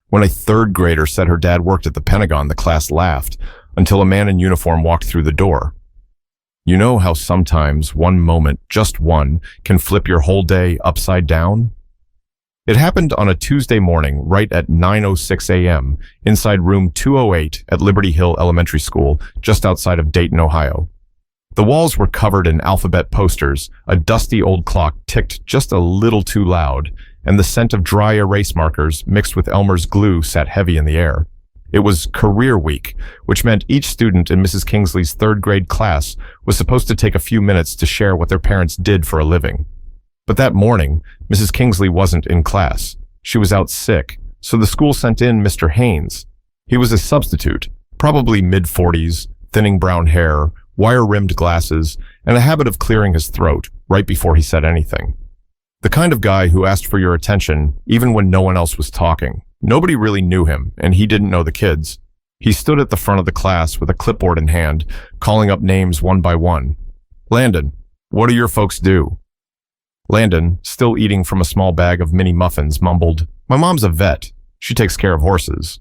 When a third grader said her dad worked at the Pentagon, the class laughed until a man in uniform walked through the door. You know how sometimes one moment, just one, can flip your whole day upside down? It happened on a Tuesday morning right at 9:06 a.m. inside room 208 at Liberty Hill Elementary School, just outside of Dayton, Ohio. The walls were covered in alphabet posters, a dusty old clock ticked just a little too loud, and the scent of dry erase markers mixed with Elmer's glue sat heavy in the air. It was career week, which meant each student in Mrs. Kingsley's third grade class was supposed to take a few minutes to share what their parents did for a living. But that morning, Mrs. Kingsley wasn't in class. She was out sick, so the school sent in Mr. Haynes. He was a substitute, probably mid-40s, thinning brown hair, wire-rimmed glasses, and a habit of clearing his throat right before he said anything. The kind of guy who asked for your attention even when no one else was talking. Nobody really knew him, and he didn't know the kids. He stood at the front of the class with a clipboard in hand, calling up names one by one. Landon, what do your folks do? Landon, still eating from a small bag of mini muffins, mumbled, My mom's a vet. She takes care of horses.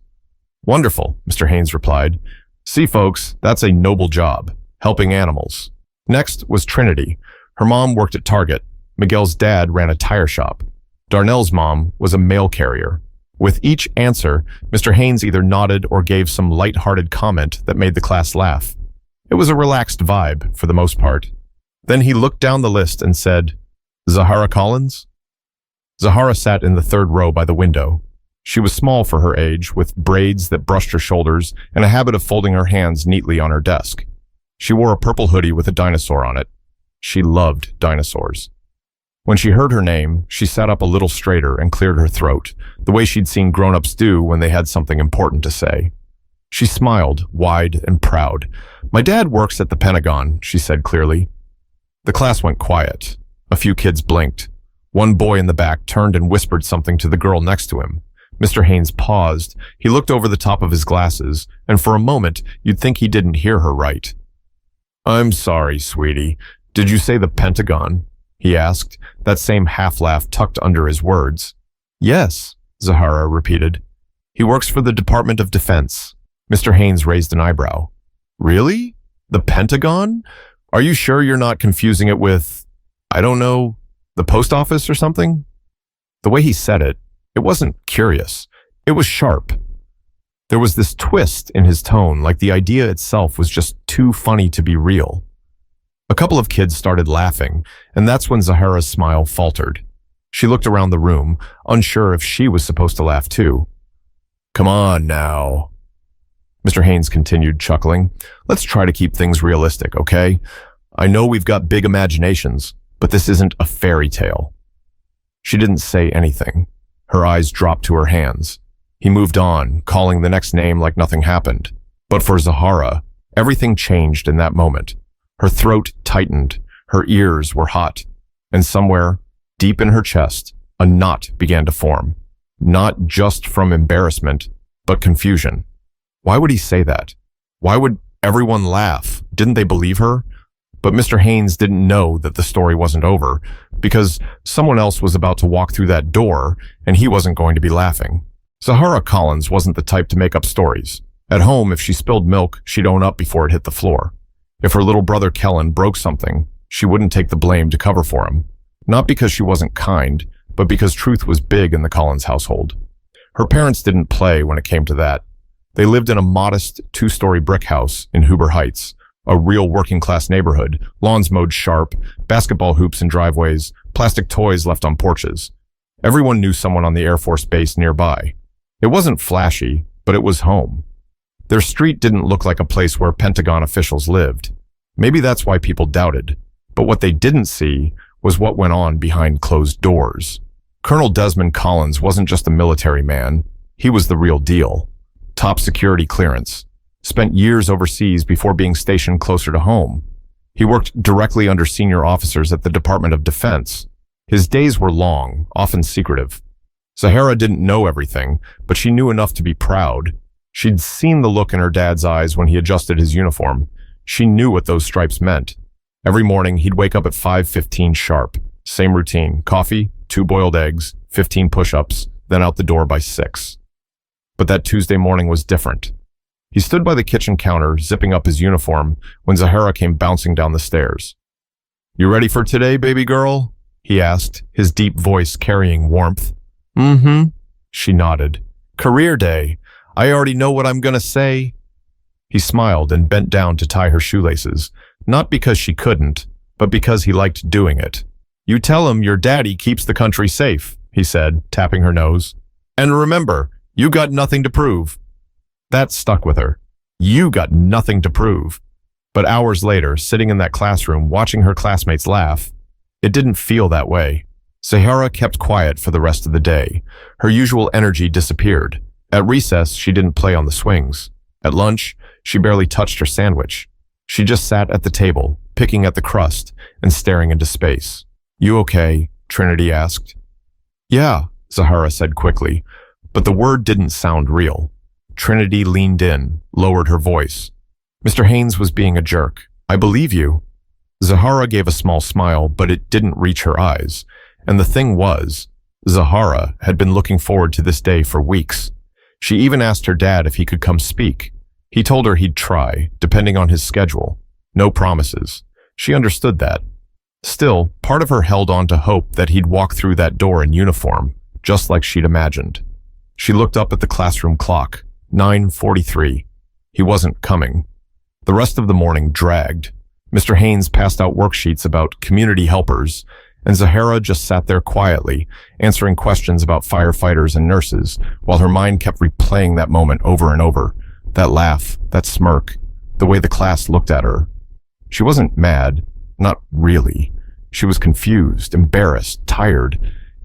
Wonderful, Mr. Haynes replied. See, folks, that's a noble job, helping animals. Next was Trinity. Her mom worked at Target. Miguel's dad ran a tire shop. Darnell's mom was a mail carrier. With each answer, Mr. Haynes either nodded or gave some light-hearted comment that made the class laugh. It was a relaxed vibe, for the most part. Then he looked down the list and said, Zahara Collins? Zahara sat in the third row by the window. She was small for her age, with braids that brushed her shoulders and a habit of folding her hands neatly on her desk. She wore a purple hoodie with a dinosaur on it. She loved dinosaurs. When she heard her name, she sat up a little straighter and cleared her throat, the way she'd seen grown-ups do when they had something important to say. She smiled, wide and proud. My dad works at the Pentagon, she said clearly. The class went quiet. A few kids blinked. One boy in the back turned and whispered something to the girl next to him. Mr. Haynes paused. He looked over the top of his glasses, and for a moment, you'd think he didn't hear her right. I'm sorry, sweetie. Did you say the Pentagon? He asked, that same half-laugh tucked under his words. Yes, Zahara repeated. He works for the Department of Defense. Mr. Haynes raised an eyebrow. Really? The Pentagon? Are you sure you're not confusing it with, I don't know, the post office or something? The way he said it, it wasn't curious. It was sharp. There was this twist in his tone, like the idea itself was just too funny to be real. A couple of kids started laughing, and that's when Zahara's smile faltered. She looked around the room, unsure if she was supposed to laugh too. Come on now. Mr. Haynes continued, chuckling. Let's try to keep things realistic, okay? I know we've got big imaginations, but this isn't a fairy tale. She didn't say anything. Her eyes dropped to her hands. He moved on, calling the next name like nothing happened. But for Zahara, everything changed in that moment. Her throat tightened, her ears were hot, and somewhere, deep in her chest, a knot began to form. Not just from embarrassment, but confusion. Why would he say that? Why would everyone laugh? Didn't they believe her? But Mr. Haynes didn't know that the story wasn't over, because someone else was about to walk through that door, and he wasn't going to be laughing. Zahara Collins wasn't the type to make up stories. At home, if she spilled milk, she'd own up before it hit the floor. If her little brother Kellen broke something, she wouldn't take the blame to cover for him. Not because she wasn't kind, but because truth was big in the Collins household. Her parents didn't play when it came to that. They lived in a modest two-story brick house in Huber Heights, a real working-class neighborhood, lawns mowed sharp, basketball hoops in driveways, plastic toys left on porches. Everyone knew someone on the Air Force base nearby. It wasn't flashy, but it was home. Their street didn't look like a place where Pentagon officials lived. Maybe that's why people doubted. But what they didn't see was what went on behind closed doors. Colonel Desmond Collins wasn't just a military man. He was the real deal. Top security clearance. Spent years overseas before being stationed closer to home. He worked directly under senior officers at the Department of Defense. His days were long, often secretive. Zahara didn't know everything, but she knew enough to be proud. She'd seen the look in her dad's eyes when he adjusted his uniform. She knew what those stripes meant. Every morning, he'd wake up at 5:15 sharp. Same routine, coffee, 2 boiled eggs, 15 push-ups, then out the door by 6. But that Tuesday morning was different. He stood by the kitchen counter, zipping up his uniform, when Zahara came bouncing down the stairs. "You ready for today, baby girl?" he asked, his deep voice carrying warmth. "Mm-hmm," she nodded. "Career day. I already know what I'm gonna say." He smiled and bent down to tie her shoelaces, not because she couldn't, but because he liked doing it. "You tell him your daddy keeps the country safe," he said, tapping her nose. "And remember, you got nothing to prove." That stuck with her. You got nothing to prove. But hours later, sitting in that classroom, watching her classmates laugh, it didn't feel that way. Zahara kept quiet for the rest of the day. Her usual energy disappeared. At recess, she didn't play on the swings. At lunch, she barely touched her sandwich. She just sat at the table, picking at the crust and staring into space. "You okay?" Trinity asked. "Yeah," Zahara said quickly, but the word didn't sound real. Trinity leaned in, lowered her voice. "Mr. Haynes was being a jerk. I believe you." Zahara gave a small smile, but it didn't reach her eyes. And the thing was, Zahara had been looking forward to this day for weeks. She even asked her dad if he could come speak. He told her he'd try, depending on his schedule. No promises. She understood that. Still, part of her held on to hope that he'd walk through that door in uniform, just like she'd imagined. She looked up at the classroom clock. 9:43. He wasn't coming. The rest of the morning dragged. Mr. Haynes passed out worksheets about community helpers, and Zahara just sat there quietly, answering questions about firefighters and nurses, while her mind kept replaying that moment over and over. That laugh, that smirk, the way the class looked at her. She wasn't mad, not really. She was confused, embarrassed, tired.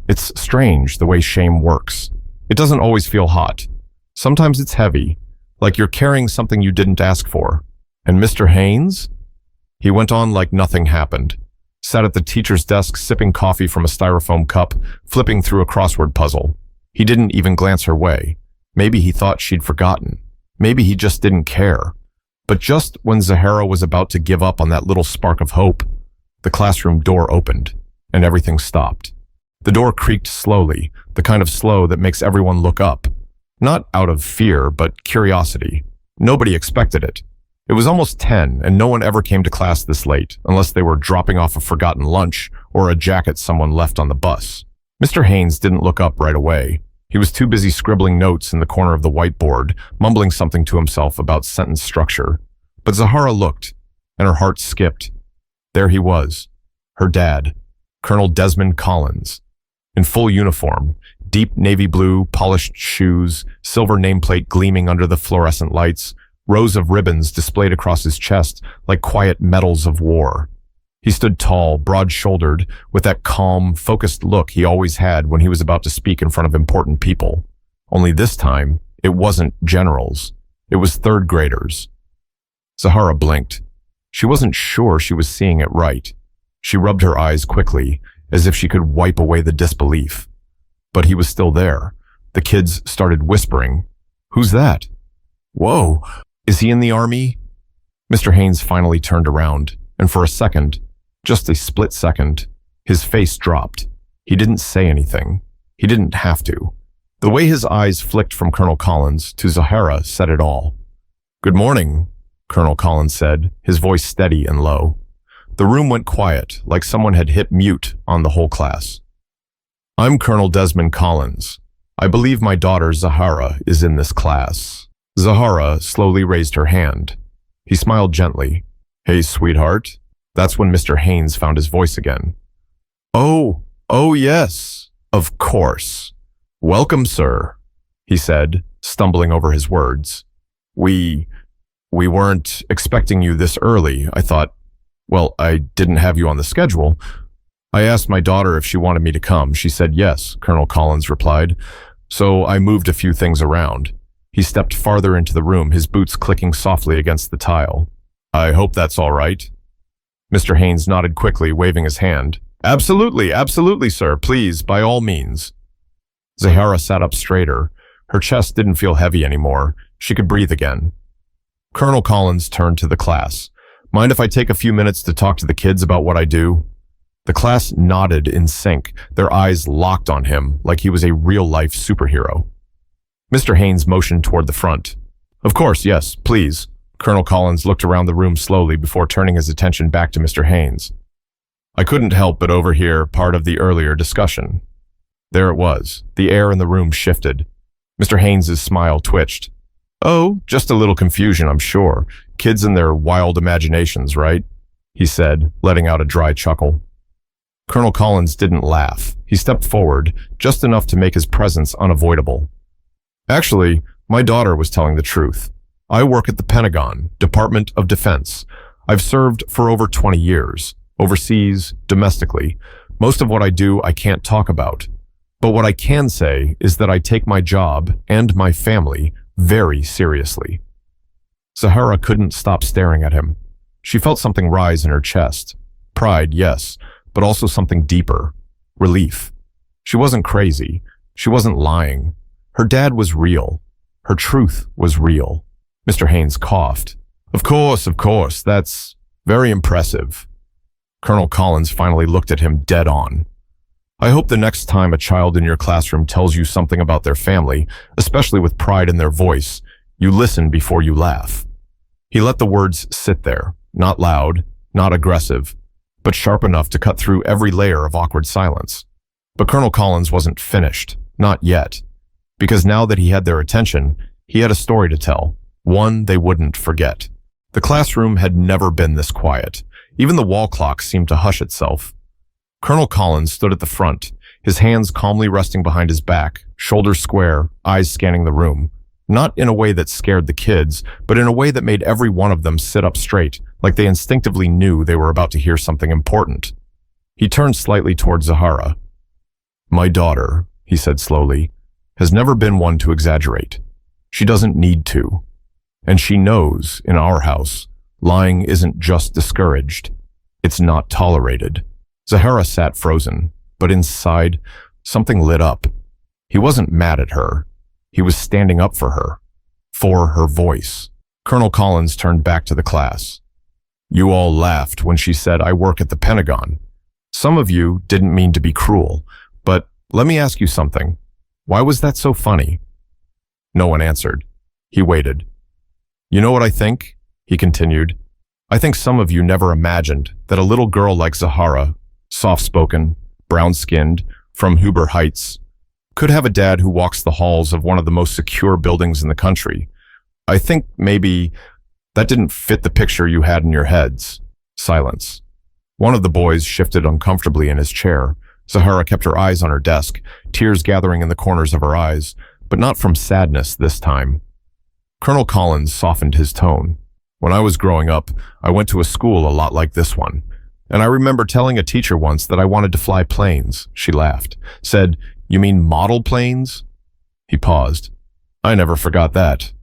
It's strange the way shame works. It doesn't always feel hot. Sometimes it's heavy, like you're carrying something you didn't ask for. And Mr. Haynes? He went on like nothing happened. Sat at the teacher's desk sipping coffee from a styrofoam cup, flipping through a crossword puzzle. He didn't even glance her way. Maybe he thought she'd forgotten. Maybe he just didn't care. But just when Zahara was about to give up on that little spark of hope, the classroom door opened, and everything stopped. The door creaked slowly, the kind of slow that makes everyone look up. Not out of fear, but curiosity. Nobody expected it. It was almost 10, and no one ever came to class this late, unless they were dropping off a forgotten lunch or a jacket someone left on the bus. Mr. Haynes didn't look up right away. He was too busy scribbling notes in the corner of the whiteboard, mumbling something to himself about sentence structure. But Zahara looked, and her heart skipped. There he was, her dad, Colonel Desmond Collins, in full uniform, deep navy blue, polished shoes, silver nameplate gleaming under the fluorescent lights, rows of ribbons displayed across his chest like quiet medals of war. He stood tall, broad-shouldered, with that calm, focused look he always had when he was about to speak in front of important people. Only this time, it wasn't generals. It was third graders. Zahara blinked. She wasn't sure she was seeing it right. She rubbed her eyes quickly, as if she could wipe away the disbelief. But he was still there. The kids started whispering. "Who's that? Whoa, is he in the army?" Mr. Haynes finally turned around, and for a second, just a split second, his face dropped. He didn't say anything. He didn't have to. The way his eyes flicked from Colonel Collins to Zahara said it all. "Good morning," Colonel Collins said, his voice steady and low. The room went quiet, like someone had hit mute on the whole class. "I'm Colonel Desmond Collins. I believe my daughter Zahara is in this class." Zahara slowly raised her hand. He smiled gently. "Hey, sweetheart." That's when Mr. Haynes found his voice again. Oh yes, of course. Welcome, sir," he said, stumbling over his words. We weren't expecting you this early. I thought, well, I didn't have you on the schedule. I asked my daughter if she wanted me to come. She said yes," Colonel Collins replied. "So I moved a few things around." He stepped farther into the room, his boots clicking softly against the tile. "I hope that's all right." Mr. Haynes nodded quickly, waving his hand. Absolutely, sir. Please, by all means." Zahara sat up straighter. Her chest didn't feel heavy anymore. She could breathe again. Colonel Collins turned to the class. "Mind if I take a few minutes to talk to the kids about what I do?" The class nodded in sync, their eyes locked on him like he was a real-life superhero. Mr. Haynes motioned toward the front. Of course, yes, please. Colonel Collins looked around the room slowly before turning his attention back to Mr. Haynes. I couldn't help but overhear part of the earlier discussion. There it was. The air in the room shifted. Mr. Haynes's smile twitched. Oh, just a little confusion, I'm sure. Kids and their wild imaginations, right? He said, letting out a dry chuckle. Colonel Collins didn't laugh. He stepped forward, just enough to make his presence unavoidable. Actually, my daughter was telling the truth. I work at the Pentagon, Department of Defense. I've served for over 20 years, overseas, domestically. Most of what I do I can't talk about. But what I can say is that I take my job and my family very seriously. Zahara couldn't stop staring at him. She felt something rise in her chest. Pride, yes, but also something deeper. Relief. She wasn't crazy. She wasn't lying. Her dad was real. Her truth was real. Mr. Haynes coughed. Of course, that's very impressive. Colonel Collins finally looked at him dead on. I hope the next time a child in your classroom tells you something about their family, especially with pride in their voice, you listen before you laugh. He let the words sit there, not loud, not aggressive, but sharp enough to cut through every layer of awkward silence. But Colonel Collins wasn't finished, not yet, because now that he had their attention, he had a story to tell, one they wouldn't forget. The classroom had never been this quiet. Even the wall clock seemed to hush itself. Colonel Collins stood at the front, his hands calmly resting behind his back, shoulders square, eyes scanning the room. Not in a way that scared the kids, but in a way that made every one of them sit up straight, like they instinctively knew they were about to hear something important. He turned slightly toward Zahara. My daughter, he said slowly, has never been one to exaggerate. She doesn't need to. And she knows, in our house, lying isn't just discouraged. It's not tolerated. Zahara sat frozen, but inside, something lit up. He wasn't mad at her. He was standing up for her voice. Colonel Collins turned back to the class. You all laughed when she said I work at the Pentagon. Some of you didn't mean to be cruel, but let me ask you something. Why was that so funny? No one answered. He waited. You know what I think? He continued. I think some of you never imagined that a little girl like Zahara, soft-spoken, brown-skinned, from Huber Heights, could have a dad who walks the halls of one of the most secure buildings in the country. I think maybe that didn't fit the picture you had in your heads. Silence. One of the boys shifted uncomfortably in his chair. Zahara kept her eyes on her desk, tears gathering in the corners of her eyes, but not from sadness this time. Colonel Collins softened his tone. When I was growing up, I went to a school a lot like this one. And I remember telling a teacher once that I wanted to fly planes. She laughed. Said, you mean model planes? He paused. I never forgot that.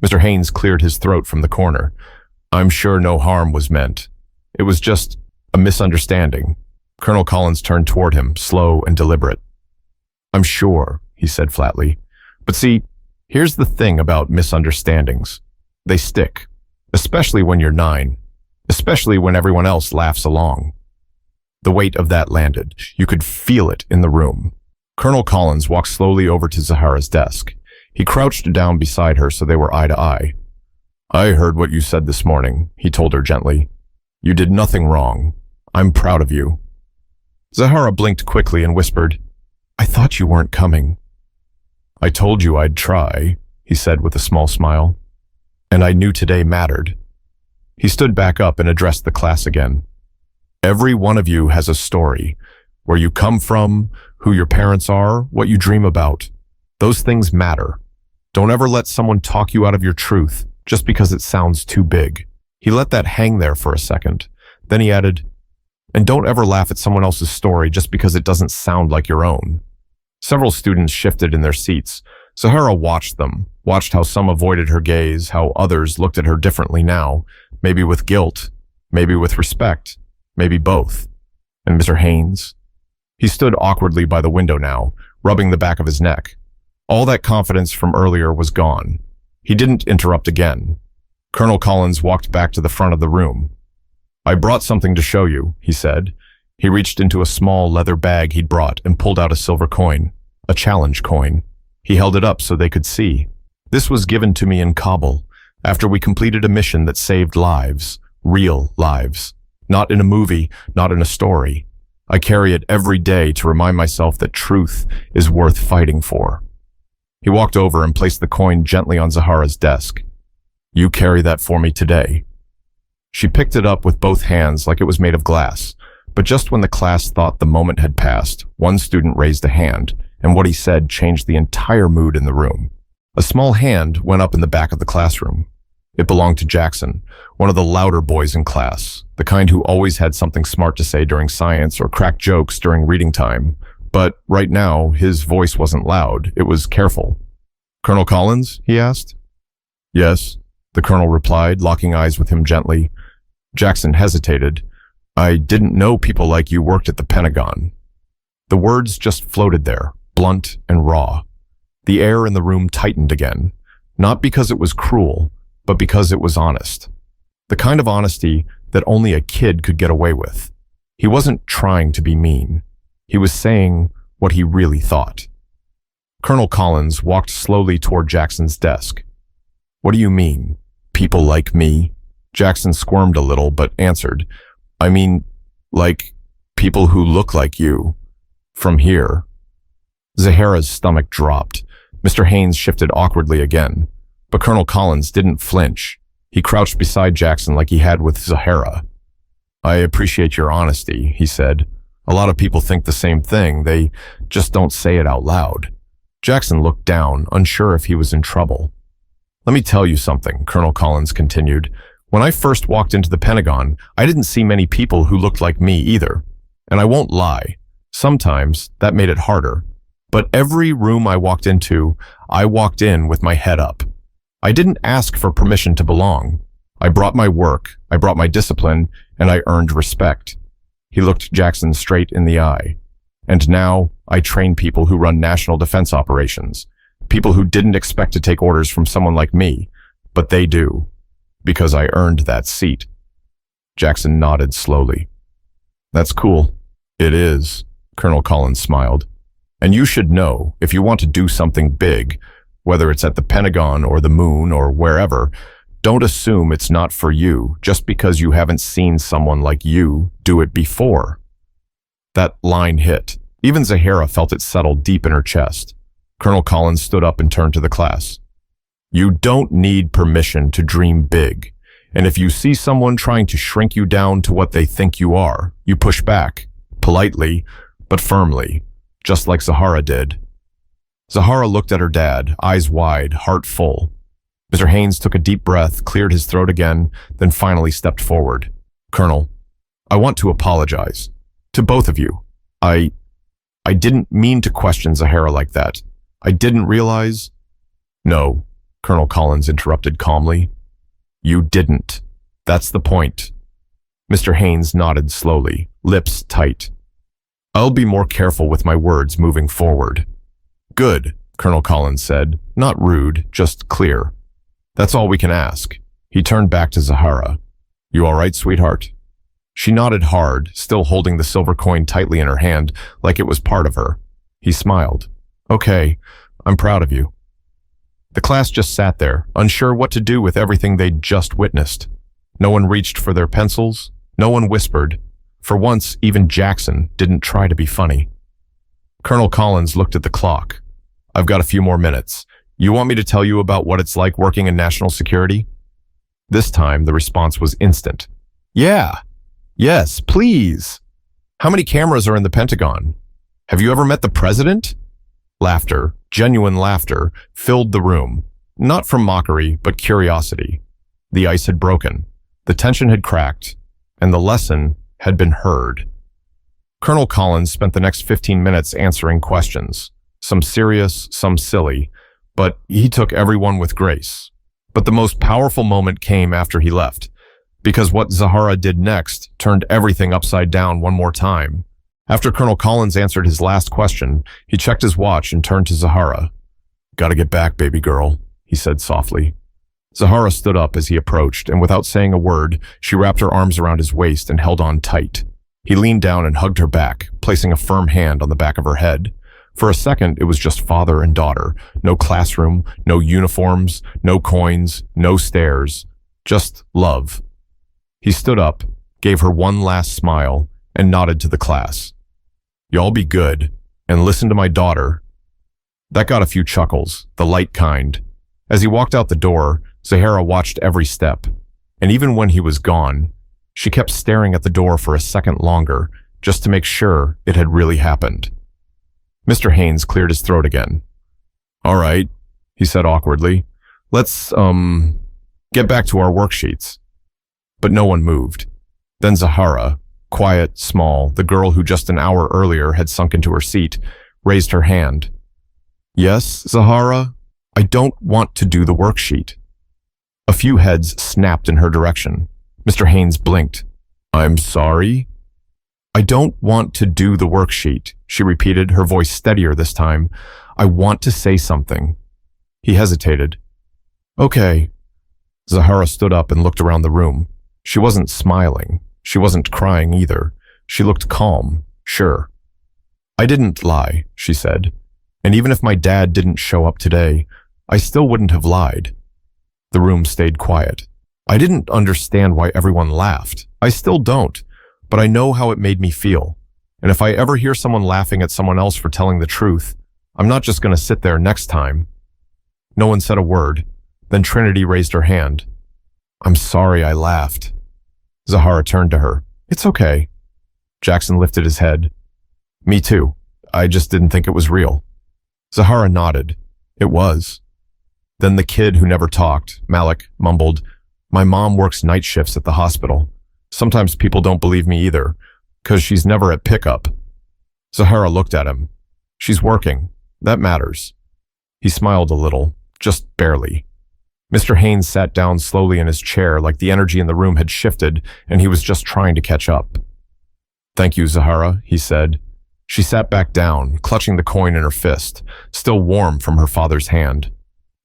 Mr. Haynes cleared his throat from the corner. I'm sure no harm was meant. It was just a misunderstanding. Colonel Collins turned toward him, slow and deliberate. I'm sure, he said flatly. But see, here's the thing about misunderstandings. They stick, especially when you're 9. Especially when everyone else laughs along. The weight of that landed. You could feel it in the room. Colonel Collins walked slowly over to Zahara's desk. He crouched down beside her so they were eye to eye. I heard what you said this morning, he told her gently. You did nothing wrong. I'm proud of you. Zahara blinked quickly and whispered, I thought you weren't coming. I told you I'd try, he said with a small smile. And I knew today mattered. He stood back up and addressed the class again. Every one of you has a story. Where you come from, who your parents are, what you dream about. Those things matter. Don't ever let someone talk you out of your truth just because it sounds too big. He let that hang there for a second. Then he added, and don't ever laugh at someone else's story just because it doesn't sound like your own. Several students shifted in their seats. Zahara watched them, watched how some avoided her gaze, how others looked at her differently now, maybe with guilt, maybe with respect, maybe both. And Mr. Haynes? He stood awkwardly by the window now, rubbing the back of his neck. All that confidence from earlier was gone. He didn't interrupt again. Colonel Collins walked back to the front of the room. I brought something to show you, he said. He reached into a small leather bag he'd brought and pulled out a silver coin, a challenge coin. He held it up so they could see. This was given to me in Kabul, after we completed a mission that saved lives, real lives. Not in a movie, not in a story. I carry it every day to remind myself that truth is worth fighting for. He walked over and placed the coin gently on Zahara's desk. You carry that for me today. She picked it up with both hands like it was made of glass, but just when the class thought the moment had passed, one student raised a hand, and what he said changed the entire mood in the room. A small hand went up in the back of the classroom. It belonged to Jackson, one of the louder boys in class, the kind who always had something smart to say during science or cracked jokes during reading time. But right now, his voice wasn't loud, it was careful. Colonel Collins? He asked. Yes, the colonel replied, locking eyes with him gently. Jackson hesitated. I didn't know people like you worked at the Pentagon. The words just floated there, blunt and raw. The air in the room tightened again, not because it was cruel, but because it was honest. The kind of honesty that only a kid could get away with. He wasn't trying to be mean. He was saying what he really thought. Colonel Collins walked slowly toward Jackson's desk. What do you mean, people like me? Jackson squirmed a little, but answered, I mean, like, people who look like you. From here. Zahara's stomach dropped. Mr. Haynes shifted awkwardly again. But Colonel Collins didn't flinch. He crouched beside Jackson like he had with Zahara. I appreciate your honesty, he said. A lot of people think the same thing. They just don't say it out loud. Jackson looked down, unsure if he was in trouble. Let me tell you something, Colonel Collins continued. When I first walked into the Pentagon, I didn't see many people who looked like me either. And I won't lie. Sometimes that made it harder. But every room I walked into, I walked in with my head up. I didn't ask for permission to belong. I brought my work, I brought my discipline, and I earned respect. He looked Jackson straight in the eye. And now, I train people who run national defense operations. People who didn't expect to take orders from someone like me, but they do. Because I earned that seat. Jackson nodded slowly. That's cool. It is, Colonel Collins smiled. And you should know, if you want to do something big, whether it's at the Pentagon or the moon or wherever, don't assume it's not for you just because you haven't seen someone like you do it before. That line hit. Even Zahara felt it settle deep in her chest. Colonel Collins stood up and turned to the class. You don't need permission to dream big. And if you see someone trying to shrink you down to what they think you are, you push back, politely, but firmly, just like Zahara did. Zahara looked at her dad, eyes wide, heart full. Mr. Haynes took a deep breath, cleared his throat again, then finally stepped forward. Colonel, I want to apologize. To both of you. I didn't mean to question Zahara like that. I didn't realize... No, Colonel Collins interrupted calmly. You didn't. That's the point. Mr. Haynes nodded slowly, lips tight. I'll be more careful with my words moving forward. Good, Colonel Collins said, not rude, just clear. That's all we can ask. He turned back to Zahara. You all right, sweetheart? She nodded hard, still holding the silver coin tightly in her hand, like it was part of her. He smiled. Okay, I'm proud of you. The class just sat there, unsure what to do with everything they'd just witnessed. No one reached for their pencils. No one whispered. For once, even Jackson didn't try to be funny. Colonel Collins looked at the clock. I've got a few more minutes. You want me to tell you about what it's like working in national security? This time, the response was instant. Yeah. Yes, please. How many cameras are in the Pentagon? Have you ever met the president? Laughter, genuine laughter, filled the room. Not from mockery, but curiosity. The ice had broken. The tension had cracked. And the lesson had been heard. Colonel Collins spent the next 15 minutes answering questions. Some serious, some silly. But he took everyone with grace. But the most powerful moment came after he left. Because what Zahara did next turned everything upside down one more time. After Colonel Collins answered his last question, he checked his watch and turned to Zahara. Gotta get back, baby girl, he said softly. Zahara stood up as he approached, and without saying a word, she wrapped her arms around his waist and held on tight. He leaned down and hugged her back, placing a firm hand on the back of her head. For a second, it was just father and daughter. No classroom, no uniforms, no coins, no stairs. Just love. He stood up, gave her one last smile, and nodded to the class. "Y'all be good, and listen to my daughter." That got a few chuckles, the light kind. As he walked out the door, Zahara watched every step. And even when he was gone, she kept staring at the door for a second longer, just to make sure it had really happened. Mr. Haynes cleared his throat again. "All right," he said awkwardly. "Let's, get back to our worksheets." But no one moved. Then Zahara, quiet, small, the girl who just an hour earlier had sunk into her seat, raised her hand. "Yes, Zahara? I don't want to do the worksheet." A few heads snapped in her direction. Mr. Haynes blinked. "I'm sorry?" "I don't want to do the worksheet," she repeated, her voice steadier this time. "I want to say something." He hesitated. "Okay." Zahara stood up and looked around the room. She wasn't smiling. She wasn't crying either. She looked calm, sure. "I didn't lie," she said. "And even if my dad didn't show up today, I still wouldn't have lied." The room stayed quiet. I didn't understand why everyone laughed. I still don't, but I know how it made me feel. And if I ever hear someone laughing at someone else for telling the truth, I'm not just going to sit there next time. No one said a word. Then Trinity raised her hand. "I'm sorry I laughed." Zahara turned to her. "It's okay." Jackson lifted his head. "Me too. I just didn't think it was real." Zahara nodded. "It was." Then the kid who never talked, Malik, mumbled, "My mom works night shifts at the hospital. Sometimes people don't believe me either, 'cause she's never at pickup." Zahara looked at him. "She's working. That matters." He smiled a little, just barely. Mr. Haynes sat down slowly in his chair like the energy in the room had shifted and he was just trying to catch up. "Thank you, Zahara," he said. She sat back down, clutching the coin in her fist, still warm from her father's hand.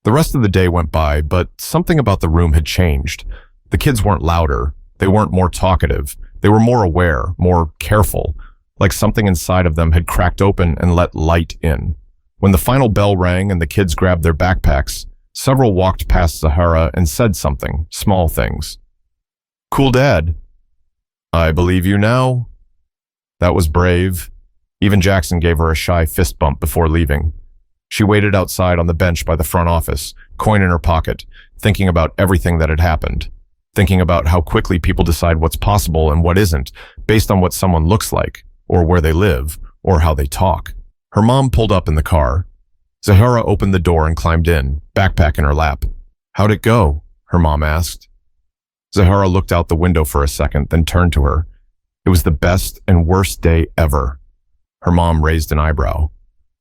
The rest of the day went by, but something about the room had changed. The kids weren't louder. They weren't more talkative. They were more aware, more careful, like something inside of them had cracked open and let light in. When the final bell rang and the kids grabbed their backpacks, several walked past Zahara and said something, small things. "Cool dad." "I believe you now." That was brave. Even Jackson gave her a shy fist bump before leaving. She waited outside on the bench by the front office, coin in her pocket, thinking about everything that had happened, thinking about how quickly people decide what's possible and what isn't, based on what someone looks like, or where they live, or how they talk. Her mom pulled up in the car. Zahara opened the door and climbed in, backpack in her lap. "How'd it go?" her mom asked. Zahara looked out the window for a second, then turned to her. "It was the best and worst day ever." Her mom raised an eyebrow.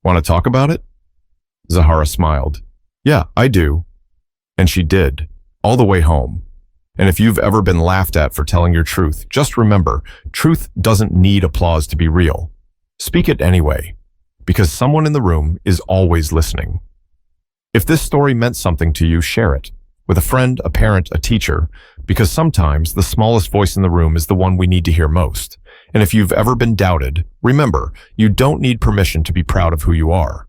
"Want to talk about it?" Zahara smiled. "Yeah, I do." And she did, all the way home. And if you've ever been laughed at for telling your truth, just remember, truth doesn't need applause to be real. Speak it anyway, because someone in the room is always listening. If this story meant something to you, share it with a friend, a parent, a teacher, because sometimes the smallest voice in the room is the one we need to hear most. And if you've ever been doubted, remember, you don't need permission to be proud of who you are.